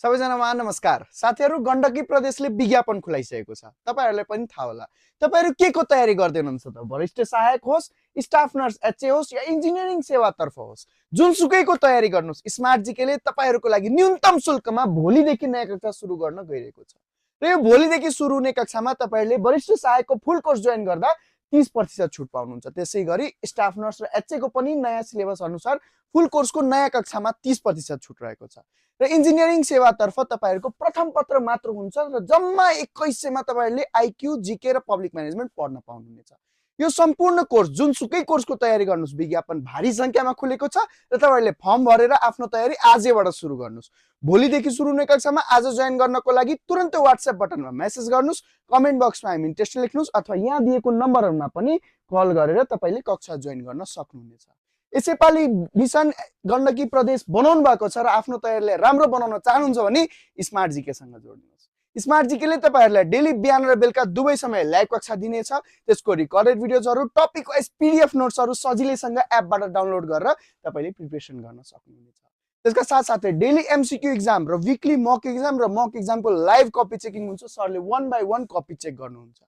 सबैजनामा नमस्कार। साथीहरु, गण्डकी प्रदेशले विज्ञापन खुलाइसकेको छ। तपाईहरुलाई पनि थाहा होला। तपाईहरु के को तयारी गर्दै हुनुहुन्छ त? वरिष्ठ सहायक होस्, स्टाफ नर्स एचए होस् या इन्जिनियरिङ सेवातर्फ होस्, जुनसुकैको तयारी गर्नुस्, स्मार्ट जीकेले तपाईहरुको लागि न्यूनतम शुल्कमा भोलिदेखि नयाँ कक्षा सुरु गर्न गइरहेको छ। र यो भोलिदेखि सुरु हुने कक्षामा तपाईहरुले वरिष्ठ सहायकको फुल कोर्स जोइन गर्दा 30% छुट पाउनुहुन्छ। त्यसैगरी स्टाफ नर्स र एचए को पनि नयाँ सिलेबस अनुसार फुल कोर्सको नयाँ कक्षामा 30% छुट रहेको छ। र इन्जिनियरिङ सेवातर्फ तपाईहरुको प्रथम पत्र मात्र हुन्छ र जम्मा 2100 मा तपाईहरुले आईक्यू, जीके र पब्लिक म्यानेजमेन्ट पढ्न पाउनुहुनेछ। यो सम्पूर्ण कोर्स जुनसुकै कोर्सको तयारी गर्नुस्, विज्ञापन भारी संख्यामा खुलेको छ र तपाईहरुले फर्म भरेर आफ्नो तयारी आजैबाट सुरु गर्नुस्। भोलिदेखि सुरु हुने कक्षामा आज जोइन गर्नको लागि तुरन्तै WhatsApp बटनमा मेसेज गर्नुस्, कमेन्ट बक्समा आइम इन्ट्रेस्टेड लेख्नुस् अथवा यहाँ दिएको नम्बरहरुमा पनि कल गरेर तपाईले कक्षा जोइन गर्न सक्नुहुनेछ। यसैपालि मिसन गण्डकी प्रदेश बनाउनु भएको छ र आफ्नो तयारीले राम्रो बनाउन चाहनुहुन्छ भने स्मार्ट जीके सँग जोड्नुहोस्। स्मार्ट जीकेले तपाईहरुलाई डेली बिहान र बेलुका दुवै समय लाइभ कक्षा दिनेछ। त्यसको रिकर्डेड भिडियोजहरु, टपिक वाइज पीडीएफ नोट्सहरु सजिलैसँग एपबाट डाउनलोड गरेर तपाईले प्रिपरेसन गर्न सक्नुहुनेछ। त्यसका साथसाथै डेली एमसीक्यू एक्जाम र वीकली मक एक्जाम र मक एक्जामको लाइभ कपी चेकिङ हुन्छ। सरले 1 बाइ 1 कपी चेक गर्नुहुन्छ,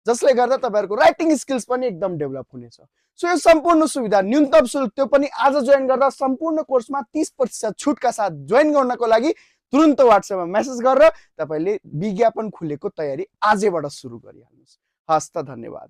जसले गर्दा तपाईहरुको राइटिङ स्किल्स पनि एकदम डेभलप हुनेछ। सो यो सम्पूर्ण सुविधा न्यूनतम शुल्क, त्यो पनि आज जोइन गर्दा सम्पूर्ण कोर्समा 30% छुटका साथ जोइन गर्नको लागि तुरन्त WhatsAppमा मेसेज गरेर तपाईले विज्ञापन खुलेको तयारी आजैबाट सुरु गरिहाल्नुस्। हस्त, धन्यवाद।